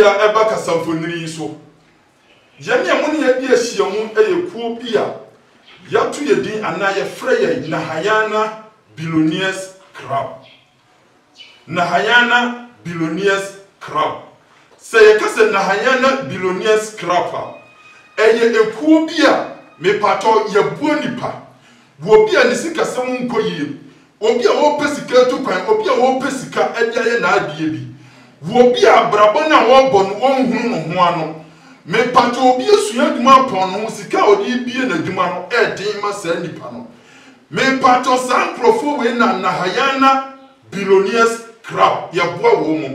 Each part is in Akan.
bia eba kasamfoniri so yemi amuni ya bi ahyiamu kuo bia yatu yedin anaye freye Nahayana Billionaires Club. Nahayana Billionaires Club. Say kase Nahayana Billionaires Club. Kuo bia me pato yabuo nipa. Wo bia ni sika sam nkoyie. Obi a wo pesika tu kwan, obi a wo pesika ediaye na adie bi. Wo bia brabo na wo bɔ no hunu no ho ano. Me pato obi esua duma pon no sika odi bie na duma no den ma sa nipa no. Me pato san profo we na Nahayana Billionaires Club yaboa wo mu.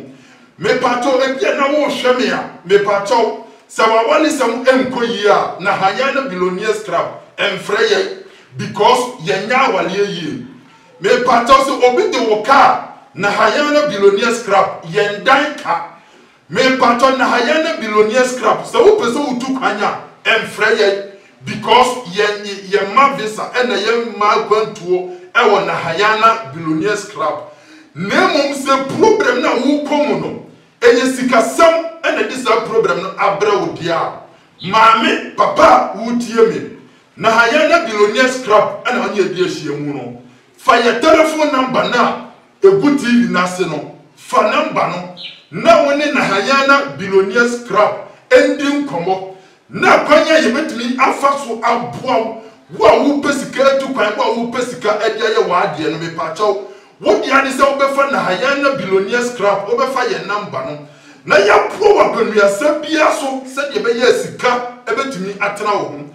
Me pato ebia na wo hwɛ me a me pato sawa wali sam enkoyie a Nahayana Billionaires Club emfreye because yenya wale yie. Me pato so obi de wo ka Nahayana Billionaires Club yendan ka. Me pato Nahayana Billionaires Club so wo pese wo tu kwanya emfreye because yen ma visa ena yen ma kwantuo e wo Nahayana Billionaires Club. Nemom se problem na wo komu no enye sikasam ena disa problem no abra wo dia. Maame papa wo tie me Nahayana Billionaires Club ena onye die hyiamu no. Fire telephone number na egu TV na se no. Fa number no na woni Nahayana Billionaires Club ending komo na kwanya yebetumi afa so aboa wo wo pesika tu kwan wo pesika edia ye wa ade no me pacho wo dia ni se wo befa Nahayana Billionaires Club wo befa ye number no na ya pro wa gbanua sabia so se de be ye sika ebetumi atena wo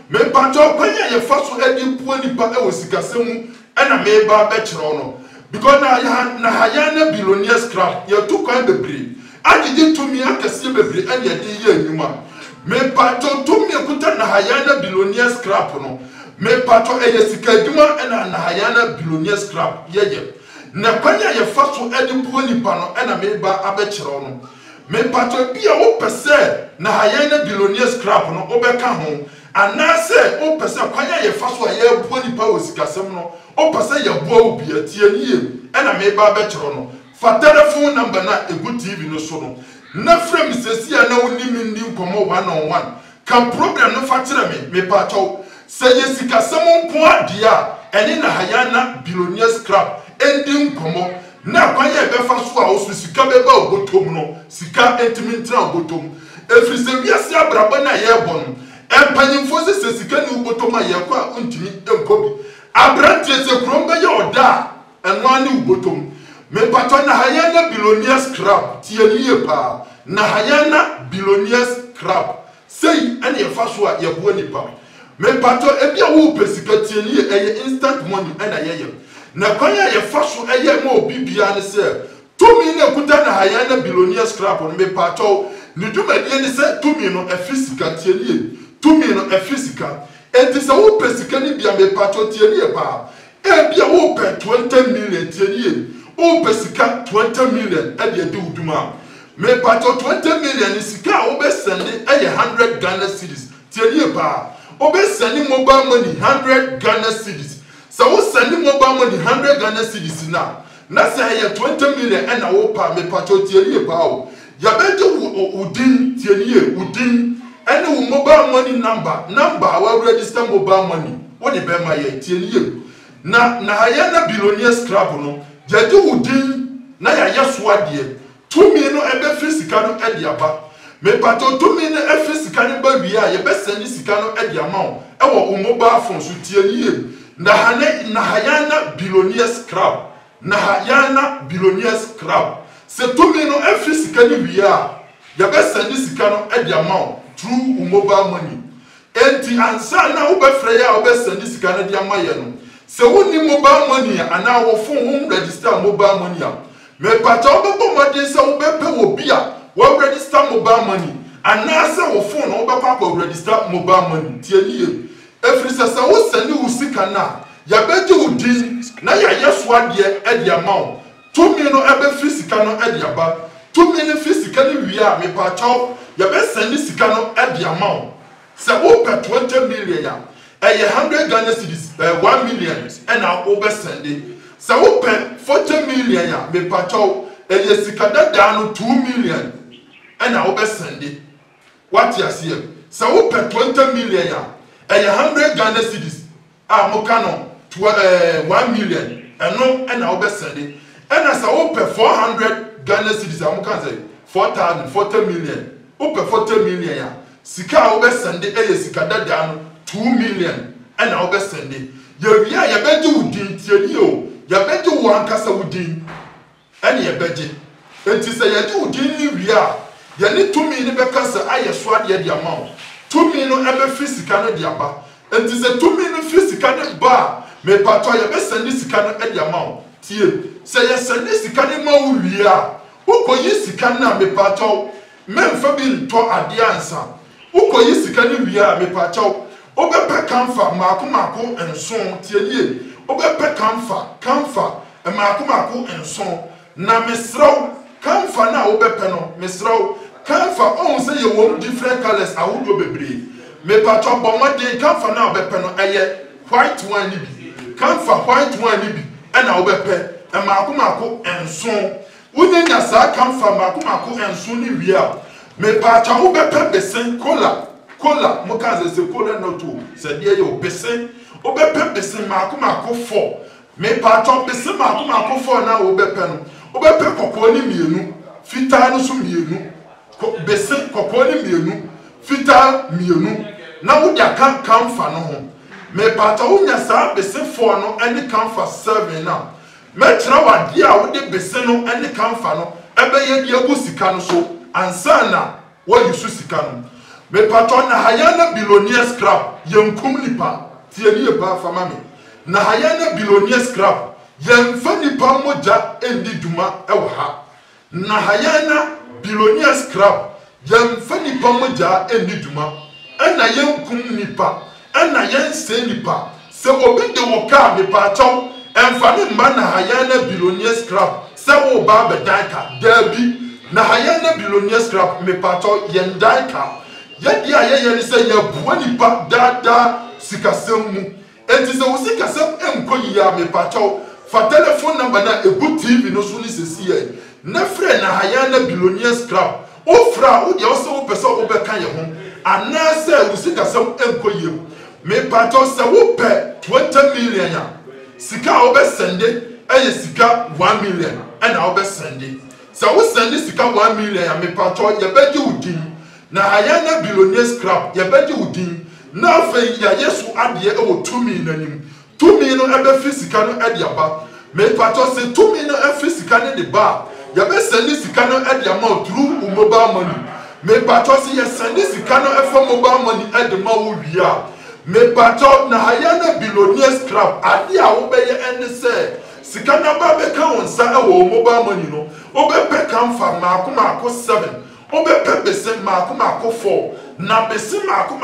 me pacho kwanya ye fa so edi puo nipa e wo sika semu ena me ba be kire no because Nahayana Billionaires Club ye tu kwan bebre agidi tumi akese bebre ene ye di ye enuma. Me pato tumi ekuta Nahayana Billionaires Club no. Me pato sika eduma ena Nahayana Billionaires Club yeye. Na kwanya ye faso edi puo nipa no ena me ba abekire no. Me pato bia wo pese Nahayana Billionaires Club no obeka ho anase wo pese kwanya ye faso ye puo nipa wo sika sem no o pese ye boa obi atie nie ena me ba abekire no. Fa telephone number na egu TV no so no. Na frame sesia na woni mindi nkomo one on one. Kan problem no fa kire me pacho. Se yesika samo nko adia ene Nahayana Billionaires Club ending nkomo na kwanya be fa so a osu sika beba obotom no. Sika entimintra obotom. Efri se wiase abraba na ye bon. Empanyimfo se sika ni obotom a ye kwa ontimi enkobi. Abrantie se krombe ye oda enwa ni obotom. Me pato Nahayana Billionaires Club tieniye pa Nahayana Billionaires Club sei ene ye faso a ye bo nipa me pato ebia wo pesika tieniye eye instant money ena ye na kwanya ye faso eye ma obibia ne se tumi na kuta Nahayana Billionaires Club no me pato ni dwumadie ne se tumi no efisika tieniye tumi no efisika enti se wo pesika ni bia me pato tieniye pa ebia wo pe 20 million tieniye o pesika 20 million e de uduma me pato 20 million sika o be send e 100 Ghana cedis tieniye pa o be send mobile money 100 Ghana cedis so o send mobile money 100 Ghana cedis na say ye 20 million e na wo pa me pato tieniye pa o ya be de udin tieniye udin ene wo mobile money number wa register mobile money woni be ma ye tieniye na Nahayana Billionaires Club no jadi udin na ya yeso ade tumi no ebe fisika no ade aba me pato tumi no e fisika no ba wi a ye be send sika no ade ama e wo mobile phone so tie nie Nahayana Billionaires Club Nahayana Billionaires Club se tumi no e fisika no wi a ye be send sika no ade ama through mobile money enti ansa na wo be frɛ ya wo be send sika no ade ama ye no se woni mobile money ana wo phone register mobile money me pacha obebo mode se wo bepe wo bia wo register mobile money ana se wo phone wo bekwa kwa register mobile money tieniye efri se wo send wo sika na ya beje wo din na ya yeso ade e de amount tumi no ebe fisika no e de aba tumi no fisika no wi a me pacha ya be send sika no e de amount se wo pe 20 million ya 100 Ghana cedis 1 million and our over Sunday. So open 40 million ya me pacho eye sikada dano 2 million. and I will send it. What you see? So open 20 million, and 100 Ghana cedis. Mokano to 1 million, and no, and I will send it. And as I open 400 Ghana cedis, I can say 4,000, 40 million, open 40 million. Sika will send it, and Sika down 2 million, and I will send it. You better would you better one cassa would din, and you better. And to say, I do din, we are. You need 2 million because I swat the amount. 2 million ever physical diapa. And to say 2 million physical bar, may patoy a best send this kind at the amount. Say, yes, send this kind of more we are. Who could you see can me pato? Men for being taught at the answer. Who could you see can we are me pato? Obepe kamfa mako and son tiye. Obepe kamfa and mako and son. Na mesro kamfa na obepe no mesro kamfa on say you want different colors I would be. Me pato bomade kamfa na obepe no eye white one ni bi. Kamfa white one ni bi and obepe and mako and son. Unyanya sa kamfa mako and son ni wia. Me pato obepe besen kola. Kola, mokaze se kola no to, se dia yo besen, obepe besen mako 4. Me pato besen mako 4 na obepe no. Obepe kokko ni mienu, fita no so mienu. Besen kokko ni mienu, fita mienu. Na wo dia kan fa no ho. Me pato unya sa besen 4 no ene kan fa 7 na. Me tra wa dia wo de besen no ene kan fa no, ebe ye dia go sika no so, ansa na wo yusu sika no. Me patron na hayana billionaire scrap yankum nipa tieni eba fama me na hayana billionaire scrap yamfa nipa moja endi duma ewo ha na hayana billionaire scrap yamfa nipa moja endi duma ena yankum nipa ena yanse nipa se obi de woka me patron emfa ne mba na hayana billionaire scrap se wo ba bedanka dabi na hayana billionaire scrap me patron yendanka yadi ayeye ni say ya buwa nipa dada sikasem mu enti se wo sikasem enko ya me pacho fa telephone number na egu TV no so ni sesi ye na frɛ na hayana billionaire scrap o fra o de o se wo pese o be kan ye ho ana se wo sikasem enko ye me pacho se wo pɛ 20 million ya sika o be sende eye sika 1 million and o be sende se wo sende sika 1 million ya me pacho ye be di udin na hayana billionaire scrap ya beji udin na fe ya yesu ade e wo 2 million anim 2 million ebe physical no ade aba me pato se 2 million e physical ne de ba ya be send sika no ade amount through mobile money me pato se ya send sika no e for mobile money ade ma wo wia me pato na hayana billionaire scrap ade a wo be ye ene se sika na ba be kan wonsa e wo mobile money no obe pe kan fa mako 7 obepe bese mako 4 na bese mako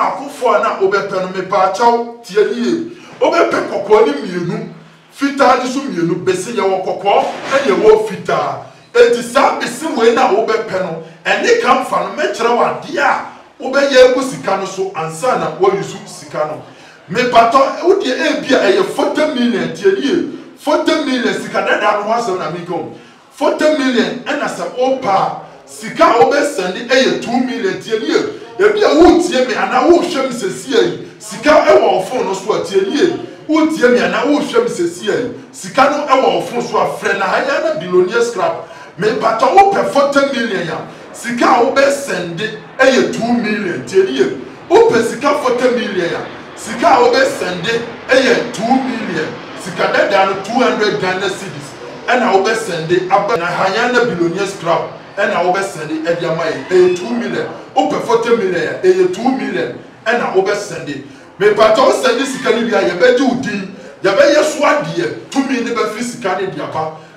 4 na obepe no me pa chaw tienie obepe kokko ni mienu fita ni so mienu bese ye wo kokko ene wo fita enti sa bese we na obepe no ene kan fa no me kire wa dia obeye ku sika no so ansa na wo yusu sika no me pato wo de e bia eye 40 million tienie 40 million sika dada no ho na mi kom 40 million ena sa opa sika obe send eye 2 million tienie ebi a wo tie me ana wo hwem sesie sika e wo phone no so tienie wo tie me ana wo hwem sesie sika no e wo phone so afre na hayana billionaire scrap me pato wo pe 40 million ya sika obe send eye 2 million tienie wo pe sika 40 million ya sika obe send eye 2 million sika dada no 200 Ghana cedis ana obe send aba na hayana billionaire scrap and I over send it at your mind, 2 million, open 40 million, 2 million, and I over send it. Me pato send this Canada, you better do, you better swat dear, 2 million physical in your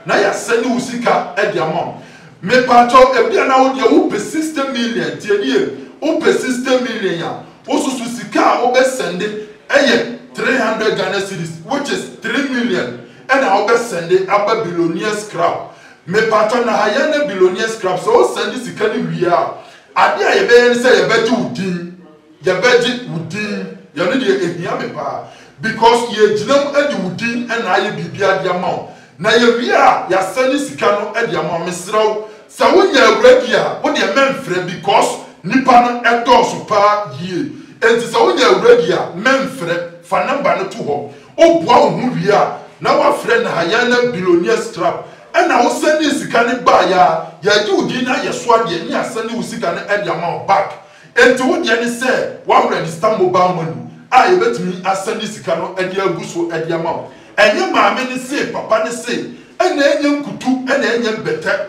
now you send you sika at your mom. Me pato, a beer now, you open 60 million, dear, open 60 million, also to sika over send it, 300 Ghana cedis, which is 3 million, and I over send it up a billionaire scrap. Me pato na hayana billionaire scrap so send sika ni wia ade a ye be say ye beji udin ye beji udin ye no de ehia me pa because ye ginam ade udin na ye bibia de amount na ye wia ya send sika no ade amount me sraw sa wonya awuradi a wo de memfrɛ because nipa no ɛdɔɔso paa yie enti sa wonya awuradi a memfrɛ fa number no to hɔ obua wo ho wie a na wafrɛ na Hayana Billionaires Club ɛna wo sɛne sika ne ba ya yɛgye wo din na yɛso adeɛ ne asɛne wo sika ne ɛde ama wo back enti wo deɛ ne sɛ wa register mobile money a yɛbɛtumi asɛne sika no ɛde agu so ɛde ama wo ɛnyɛ maame ne se papa ne se ɛna ɛnyɛ nkutu ɛna ɛnyɛ bɛtɛ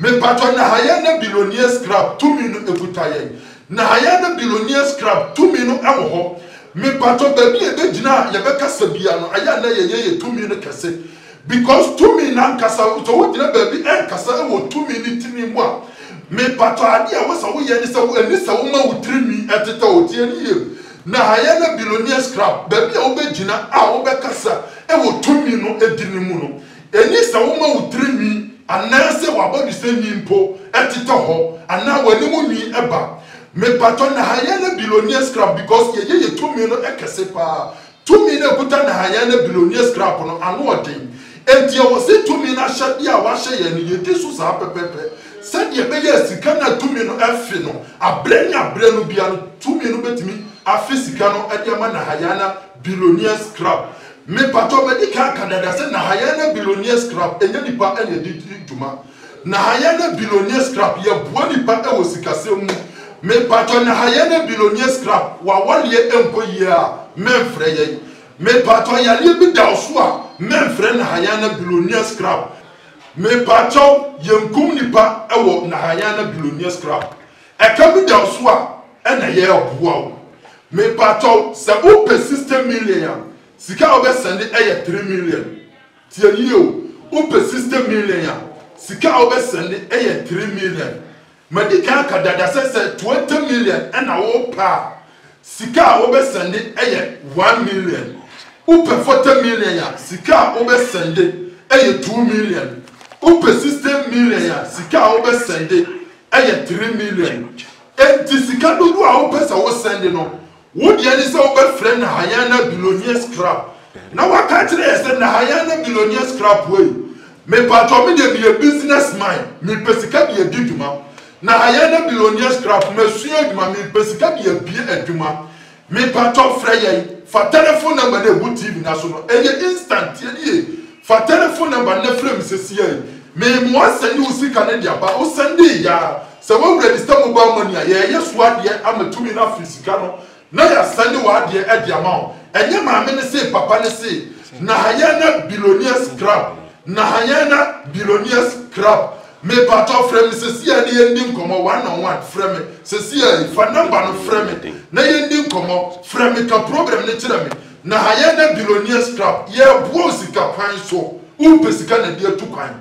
me patɔ na Hayana Billionaires Club tumi no ekuta yɛn na Hayana Billionaires Club tumi no ɛwɔ hɔ me patɔ baabi ɛbɛgyina yɛbɛkasa bia no ayɛ na yɛyɛ tumi no kɛse because tumi na nkasa to wo gyina baabi ɛnkasa ɛwɔ tumi ne tini mu a me patɔ ade a wosa wo yɛ ne sɛ wo ani sɛ wo ma wo tiri ɛteta wo tie ne yɛ na Hayana Billionaires Club baabi a wo bɛgyina a wo bɛkasa ɛwɔ tumi no edini mu no ani sɛ wo ma wo tiri anaasɛ wabɔde sɛ nyimpo ɛteta hɔ anaa w'anim nwi ɛba me patɔ na Hayana Billionaires Club because yɛyɛ tumi no ɛkɛse paa tumi no ekuta na Hayana Billionaires Club no ano ɔden enti ɛwɔ sɛ tumi no ahyɛde a wahyɛ yɛn no yɛdi so saa pɛpɛpɛ sɛdeɛ bɛyɛ sika na tumi no ɛfe no abrɛ ne abrɛ no bia no tumi no bɛtumi afe sika no ɛde ama na Hayana Billionaires Club me patɔ bɛdi ka kadada sɛ na Hayana Billionaires Club ɛnyɛ nipa ɛna ɛdi dwuma na Hayana Billionaires Club yɛboa nipa ɛwɔ sikasɛm mu me patɔ na Hayana Billionaires Club wawaleɛ ɛnkɔ yie a memfrɛ yɛn me patɔ yaleɛ bi da so a memfrɛ na Hayana Billionaires Club me patɔ yɛnkum nipa ɛwɔ na Hayana Billionaires Club ɛka bi da so a ɛna yɛ ɔboa wo me patɔ sɛ wopɛ 60 million sika obesende eye 3 million tie yie o wopɛ 60 million sika obesende eye 3 million madika kadada sɛ 20 million ɛna wo pa sika obesende eye 1 million wopɛ 40 million sika obesende eye 2 million wopɛ 60 million sika obesende eye 3 million enti sika dodo a wopɛ sɛ wo sende no would you say over friend Hayana Billionaires Club? Now I can't say na Hayana Billionaires Club way. Me patɔ me de be a business mind. Me pesika be a duduma. Na Hayana Billionaires Club me suya duma me pesika be a bie aduma. Me patɔ frɛ fa telephone number de bu TV na so no. Eye instant ye. Fa telephone number na frɛ me sesie. Me mo send you sika na dia ba. O send ya. Se wo register mobile money ye so adeɛ amatumi na fisika no. Na ya send wa de edi ama enye maame ne say papa ne say na Hayana Billionaires Club na Hayana Billionaires Club me patɔ frɛ me sesia ne yendi nkomo one on one frɛ me sesia fa number no frɛ me na yendi nkomo frɛ me ka program ne kyerɛ me na Hayana Billionaires Club ye bo sika kwan so u pesika na de atu kwan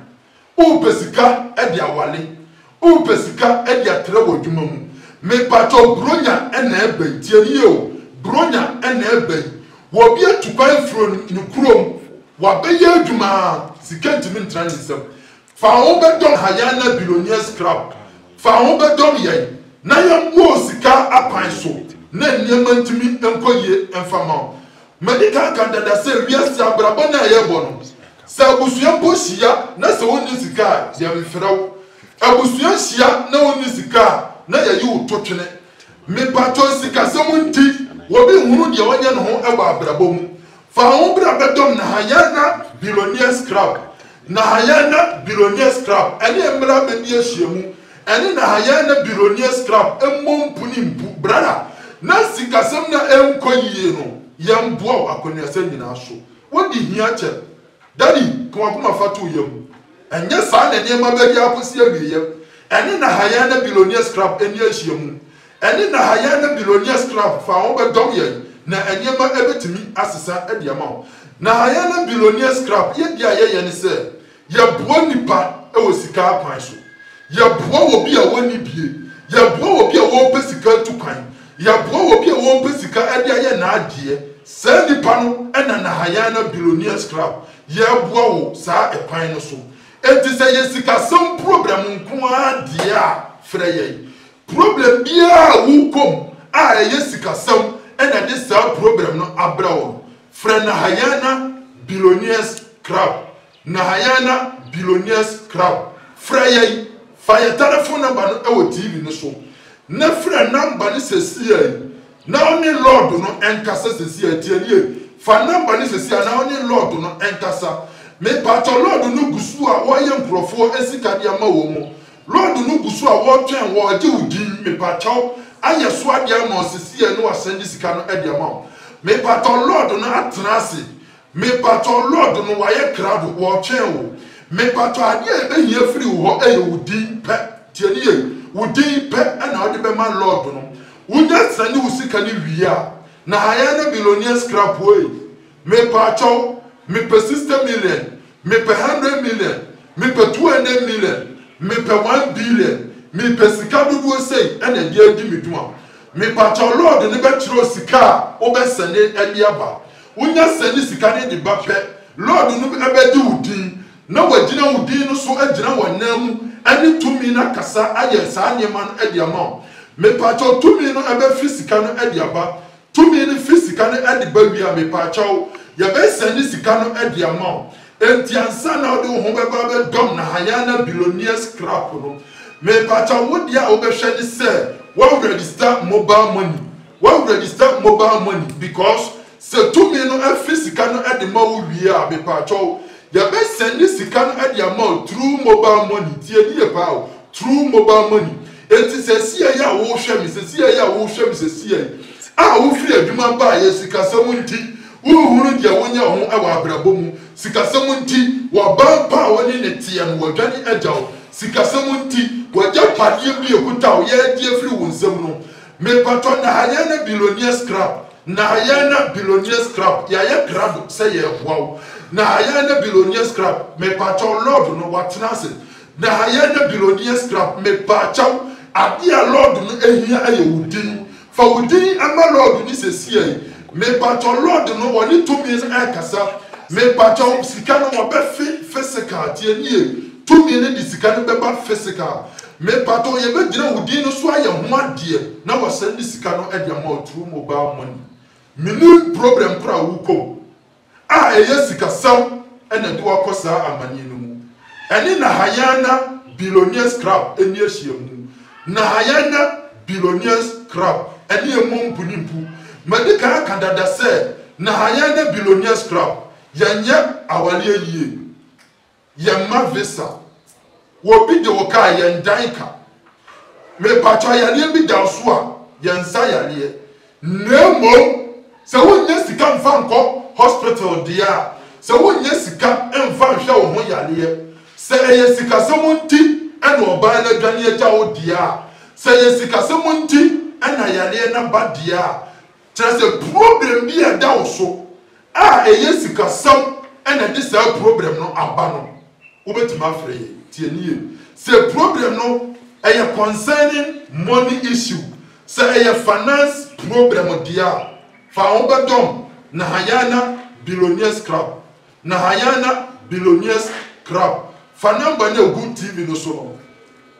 u pesika e de awale u pesika e de atre wodwuma mu me patɔ bronya ena eba tie nie o bronya ena eba wo bi atukwan fro ne kurom wa beye adwuma sika ntimi ntra ne nsam fa wo bedom Hayana Billionaires Club fa wo bedom yɛn na yɛ mo sika apan so na nneɛma ntimi enkoyie emfama medical kandada sɛ wiase abrabɔ na yɛ bɔ no sɛ abusua mpo hia na sɛ wonni sika yɛ mfrɛw abusua hia na wonni sika na ya yi to twene me patɔ sika sɛm nti wo bi hunu de wanya no ho ɛwɔ abrabɔ mu fa ho bra bedom na Hayana Billionaires Club na Hayana Billionaires Club ɛne mmra be bi ahyiamu ɛne na Hayana Billionaires Club emmom puni mpu brada na sika sɛm na enko yie no yɛmboa akɔniasa nyina so wodi hia kyɛ daddy ko akoma fatu yam ɛnyɛ saa na nneɛma bɛdi akosi awieyɛ ɛne na Hayana Billionaires Club eni ahyiamu ɛne na Hayana Billionaires Club fa wo bedom yɛn na ɛnyɛma ɛbɛtumi asesa ɛde ama wo na Hayana Billionaires Club yɛdi ayɛ ne sɛ yɛboa nipa ɛwɔ sika kwan so yɛboa wo bi a woni bie yɛboa wo bi a wo pɛ sika tu kwan yɛboa wo bi a wo pɛ sika ɛde ayɛ na adeɛ sɛ nipa no ɛna na Hayana Billionaires Club yɛboa wo saa ɛkwan no so enti sɛ yɛ sika sem program nko adeɛ a frɛ yɛn problem bia wo kom a ɛyɛ sika sem ɛna de saa program no abra wo frɛ na Hayana Billionaires Club na Hayana Billionaires Club frɛ yɛn Fire telephone number no TV no so. Na frɛ number ni sesi na oni Lord no enkasa sesi tie fa number ni sesi na oni Lord no enkasa me pato Lord no gusu a wo ye nkrofo esika dia ma wo mu Lord no gusu a wo twen wo age udi me pato aye so adia ma sesi no wasandi sika no adia ma me pato Lord no atrase me pato Lord no waye crowd wo twen wo me pato adia be hia free wo udi pe tie nie udi pe na odi be ma Lord no Uja sani usika ni wia na hayana billionaire scrap way me pacho me per 60 million me per 100 million me per 200 million me per 1 billion me per sika dudu sei ena dia di meduma me pacho Lord ne be tro sika o be sani eliaba unya sani sika ne di ba pe Lord no be di udi na wagina udi no so agina wanamu ani tumi na kasa aye sa nyema no edi ama me pacho tumi no ebe fisika no edi aba tumi ni fisika no edi ba wi a me pacho ya be sani sika no edi ama enti ansa na odi ho be ba be dom na hayana billionaire scrap no me pacho wodi a obe hwe ni se wo register mobile money because se tumi no e fisika no edi ma wo wi a me pacho ya be sani sika no edi ama through mobile money tie ni e pa through mobile money enti se sia ya wo hwe mi se sia ya wo hwe mi se sia a wo firi adwuma ba ya sikasam nti wo hunu dia wonya ho e wa abrabo mu sikasam nti wa ba pa woni ne tie no wadwani agyaw sikasam nti wagya padie bi ekuta wo ya die firi wo nsam no me pato na hayana billionaire scrap ya ya grado se ye hwawo na hayana billionaire scrap me pato Lord no watnase na hayana billionaire scrap me pacho adia Lord no ehia aye wudin fa wudin ama Lord ni sesie me pacho Lord no woni tumi akasa me pacho sika no wo be physical tie nie tumi ne di sika no be ba physical me pato ye be gina wudin no so aye hoade na wo send sika no ede ma through mobile money minim problem pra wuko a eye sika sam ena de wakosa amani no mu eni na hayana billionaire scrap eni ehia na hayana billionaire scrap eni emom punimpu medika kadada se na hayana billionaire scrap yanye awale yie yemma visa wo bi de wo ka yendanka me pacho yale bi da so a yensa yale nemo se wonye sika mfa nko hospital dia se wonye sika mfa hwe wo ho yale se eye sika se monti ena oba na dwane agya wo dia se eye sika se monti ena yale na ba dia se problem bi e da wo so a eye sika sam ena di sa problem no aba no obetima frɛ tie nie se problem no eye concerning money issue se eye finance problem dia fa obedom na hayana billionaire scrap na hayana billionaire scrap fa number na good TV no so no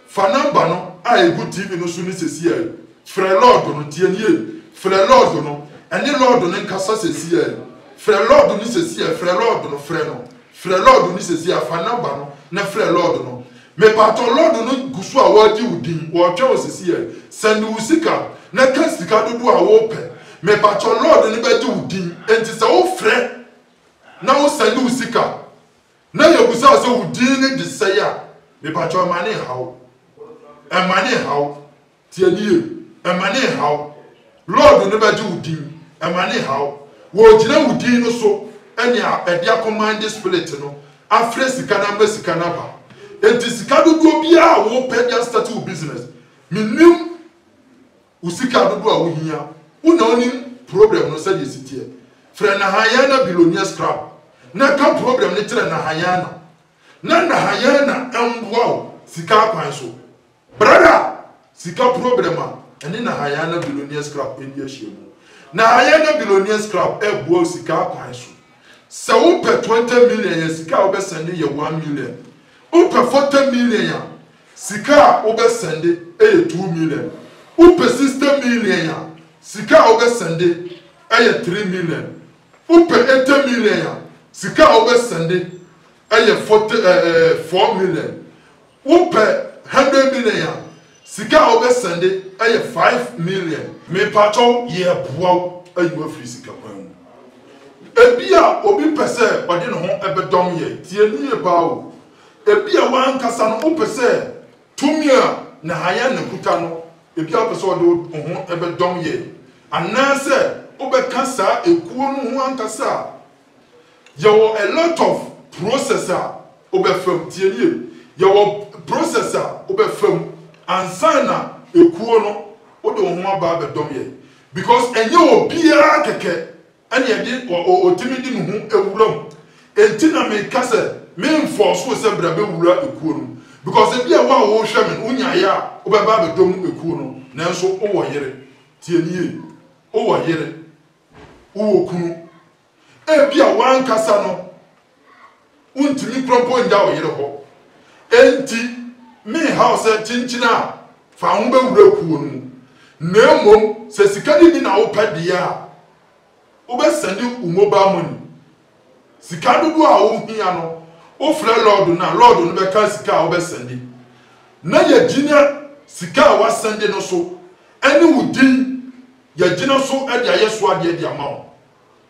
fa number no a good TV no so ni sesi ai frɛ Lord no tie nie frɛ Lord no ene Lord no nkasa sesi ai frɛ Lord ni sesi ai frɛ Lord no frɛ no frɛ Lord ni sesi ai fa number no na frɛ Lord no me pato Lord no gusu a wadi udin wo twa sesi ai send usika na ka sika dodo a wo pɛ me pato Lord ni ba di udin enti se wo frɛ na wo send usika na yebusa se udin ni de seya me pato mane hawo emane hawo tie nie emane hawo Lord ni ba di udin emane hawo wo gina udin no so ene a edia command spirit no afre sika na masika na ba enti sika dodo bia wo pɛ dia start wo business minim usika dodo a wo hia una onim problem no say sitie frɛ na hayana billionaire scrap na ka problem ne tire na hayana emboa sika kwan so brother sika problem a ene na hayana billionaire scrap eni ahiemu na hayana billionaire scrap eboa sika kwan so se wo pɛ 20 million ya sika wo be send ye 1 million wo pɛ 40 million ya sika wo be send ye 2 million wo pɛ 60 million ya sika wo be send ye 3 million wo pɛ 80 million ya sika wo be send ye 4 million wo pɛ 100 million sika obe sende eye 5 million me pato ye boa ayu free sika kwan ebia obi pese ode ne ho ebedom ye tie ni ba o ebia wan kasa no opese tumia na haya ne kuta no ebia pese ode ho ebedom ye anase obekasa ekuo no ho ankasa yawo a lot of processor obefam tie ni yawo processor obefam ansana ekuo no ode ho aba bedom ye because enye obia keke ene yede otimidi no hu ewuram entina me kase me enforce se brabe wura ekuo no because ebia wa wo hwe me unya ya obeba bedom ekuo no nanso wo yere tie nie wo yere wo kunu ebia wan kasa no untimi propon nja wo yere ho enti me house chinchina fa ho be wura ekuo no nemom se sikadi bi na wo padia wo be send mobile money sika dodo a wo hia no wo frɛ lord no be ka sika wo be send na ya gina sika wa send no so ani wudin ya gina so e dia yeso ade dia ma wo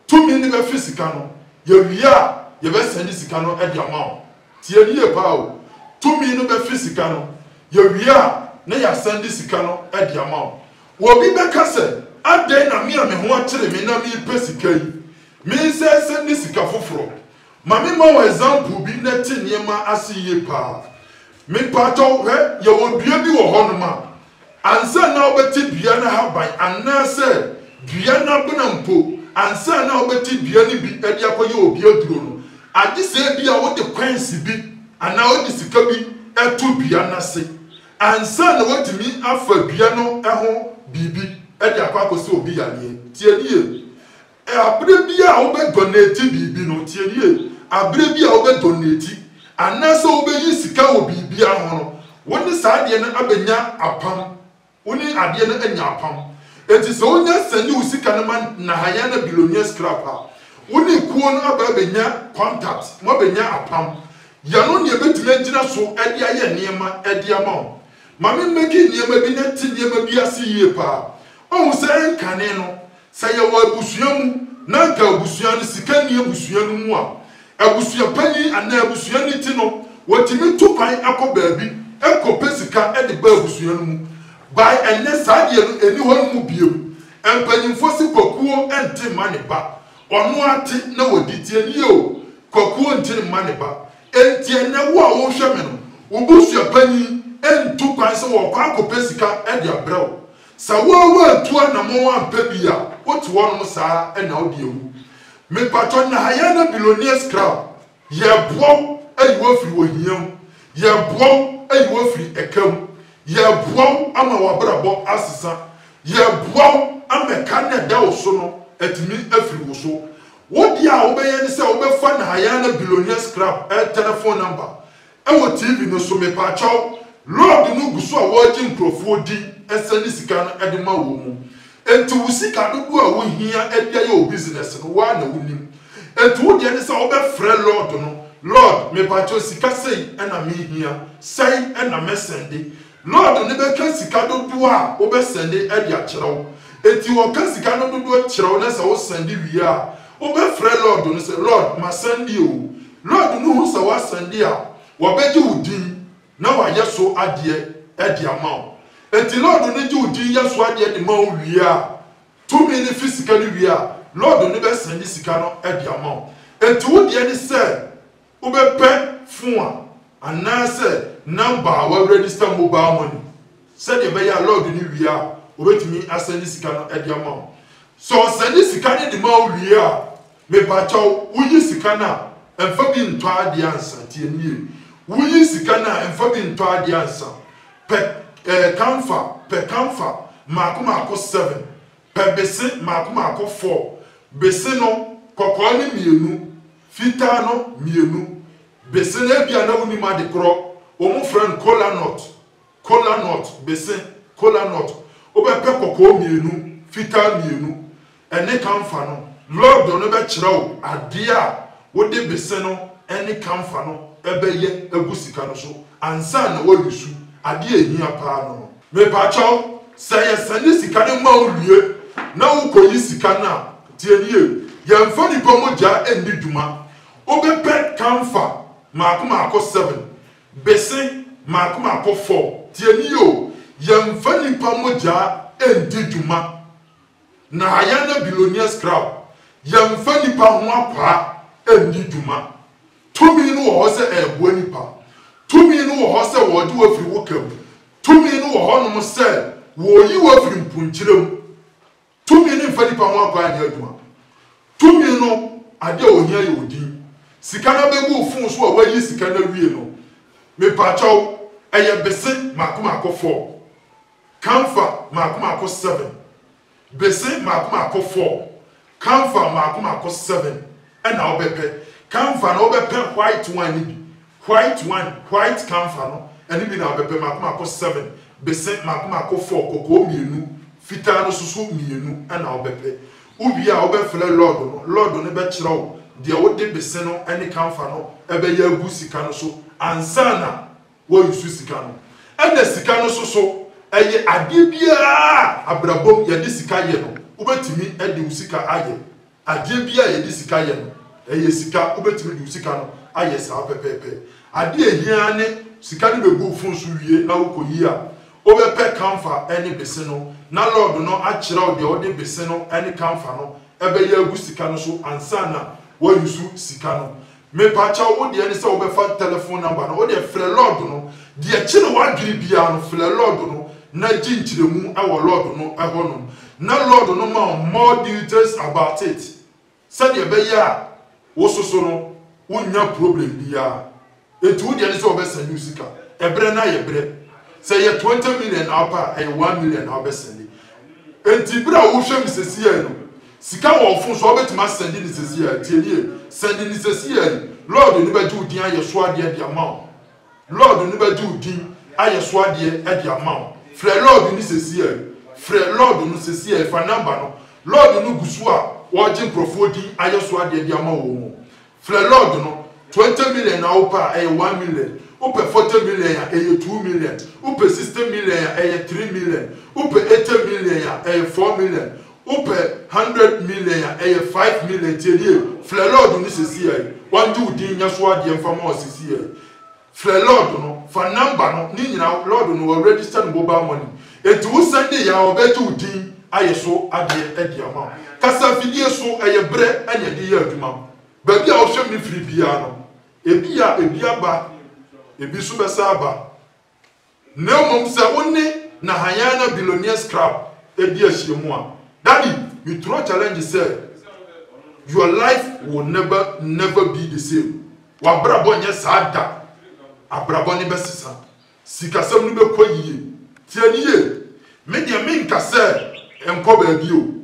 to mi ni be fi sika no ya wia ya be send sika no e dia ma wo tie ni e pa wo to mi no be fi sika no ya wia na ya send sika no e dia ma wo wo bi be ka se ade na me ho akere me na me pesika yi me se ni sika foforo ma me ma wo example bi na ti niema asiye pa me pato he ye wo dua bi wo ho no ma ansa na obeti dua na haban anase dua na bonampo ansa na obeti dua ni bi ade akoye obi aduro no ade se bi a wo de kwansi bi ana wo de sika bi etu dua na se ansa na wotimi afa dua no ho bibi ede akwakosi obi yanie tie nie abre bia obe donate bibi no tie nie abre bia obe donate anasa obe yi sika obi bia ho no woni saade na abenya apam woni ade na anya apam enti so onya sani usika na man na haya na billionaire scrapper woni kuo no abenya contact mo benya apam ya no ne betime gina so ede aye niema ede ama mame meki niema bi na ti niema bi asiye pa o se enkane no saye wa abusuamu na ka abusuanu sika ni abusuanu mu a abusua pani ana abusuani ti no wotimi tupan akoba bi ekope sika e de ba abusuanu mu by enne saade no eni hon mu biem empanyimfo si kokuo ente mane ba ono ate na wodi tie ni o kokuo ente mane ba enti enne wo a wo hwe me no obusua pani entu kwan se wo kwa akope sika e de abrɛw sawo atua na mo ampa bia wotu wono saa e na odi ewu me patron na haya na billionaire scrap ye bow ayiwo firi wo hiam ye bow ayiwo firi ekam ye bow ama wabrabo asesa ye bow ameka na da wo so no atimi afiri wo so wodi a obeye ni se obefa na haya na billionaire scrap telephone number e wo TV no so me patron lord no guso a wo agi nkrofo di esani sika no ede ma wo mu enti wo sika dodo a wo hia ede ya o business no wa na wonim enti wo de ne se wo be frɛ lord no lord me patro sika sei na me hia sei na me sende lord ne be ka sika dodo a wo be sende ede a kyerɛw enti wo ka sika no dodo kyerɛw na se wo sende wi a wo be frɛ lord no se lord ma sende o lord no hu se wa sende a wo be ji udin na wa yeso ade ede ama enti lord ne ji udi yeso ade de ma wi a to me ne physical wi a lord ne be send sika no ede ama enti wo de ne se wo be pe fun a ana se number wa register mobile money said de be ya lord ne wi a wo betimi asend sika no ede ama so send sika ne de ma wi a me ba chaw wo yi sika na emfa bi nto ade ansa tie nie wo yi sika na emfa bi nto ade ansa per kamfa mako 7 per bese mako 4 bese no kokko ni mienu fita no mienu bese na bia na woni ma de kro o mu friend cola nut bese cola nut o be pe kokko mienu fita mienu ene kamfa no lord no be kyerɛw ade a wo de bese no ene kamfa no ebe ye agusika no so ansa na wo yusu ade ehia pa no me pa chaw say sane sika ne ma owie na wo koyi sika na tie nie yemfa nipa moja endi dwuma obepe kamfa maako 7 bese maako 4 tie nie o yemfa nipa moja endi dwuma na ayana billionaire scrap yemfa nipa ho akwa endi dwuma tumi no wo se ebo nipa tumi no wo se wo de wafiri wokam tumi no wo no mo se wo yi wafiri mpunkyerem tumi no mfa nipa ho akwa anya adwuma tumi no ade ohia ye odi sika na begu fun so a wayi sika na wie no me pachaw eye bese maako 4 kamfa maako 7 bese maako 4 kamfa maako 7 ena obepe kamfa na obepe white one ni white kamfa no eni bi na obepe maako 7 bese maako 4 koko mienu fita no susu mienu ena obepe ubi a obefle lord no be kirawo de wode bese no eni kamfa no ebe ya agu sika no so ansana wo yusu sika no ena sika no so eye ade bia abrabom ye de sika ye no ubetimi ede usika aye ade bia ye de sika ye no eye sika ubetimi de usika no aye sa pepepe ade ehia ne sika ne begu fun so wie na ukoyi a obepe kamfa eni bese no na lord no akira de wode bese no eni kamfa no ebe ya agu sika no so ansana wo yusu sika no me pacha wo de eni se obefa telephone number no wo de frɛ lord no de chi no wadwiri bia no frɛ lord no na jinchiremu awo lord no ahono na lord no ma more details about it said ye be ya wo soso no wonya problem bia etu de eni se obesa new sika ebre na ye bre say ye 20 million apa e 1 million obesani enti bra wo hwe misesi ya no sika wo fun so obetima send ni sesi ya tie send ni sesi ya lord ni ba ju din aye so ade de amount lord ni ba ju din aye so ade e de amount frɛ lord ni sesi ya frɛ lord no sesi ya fa number no lord no gusu a wo je profo din aye so ade de amount wo frɛ lord no 20 million na opa e 1 million upe 40 million ya 2 million upe 60 million ya 3 million upe 80 million ya 4 million upe 100 million ya 5 million tiedie frɛ lord ni sesi ya wanju udin nya so ade mfama o sesi ya frɛ lord no fa number no ni nyina lord no will register no mobile money etu send ya obeju udin ayeso ade ade ama kasa fidie so bre anya de ya adwuma ba bia o hwem ni firi bia no ebia ba ebi so besa aba na mom se woni na hayana billionaire scrap edi ahiemu a daddy you throw challenge say your life will never be the same wa brabo nya saada abrabo ne besisa sikasam no be koyie tianiye me de me nka say enko ba bio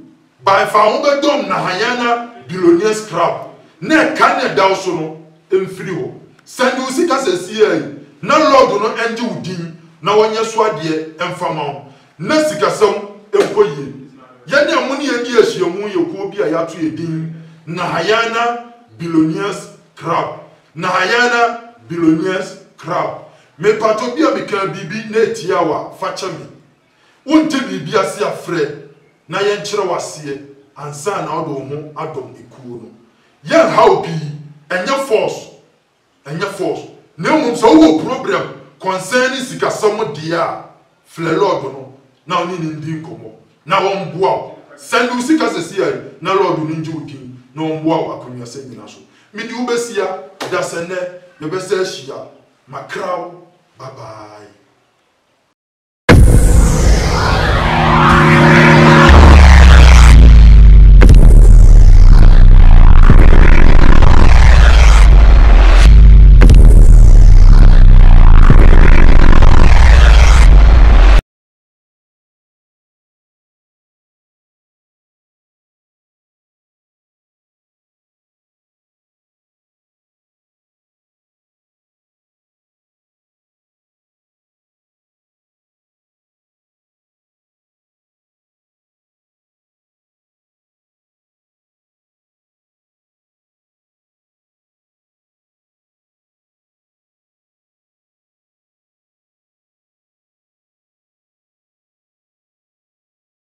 by fa ho be dom na hayana billionaire scrap na kan da so no emfiri ho send usika sesiye na lord no enje udin na wonye so ade emfama na sikasam enkoyie ye ne amuni ye di ahiemu ye ko bi a yato edin na hayana billionaires crab na hayana billionaires crab me pato bia me kan bibi na etiawa facha me wonte bibi ase afre na ye nkyere wase ansa na odo ho adom ekuo no ye how bi enya force na mum so wo problem concerning sikasam dia frɛ lord no na oni ni ndi nkomo na won boa send usika sesia na lord no nji udin na won boa akonwa se nyina so midi ubesia da sene ye besa hia makraw bye bye.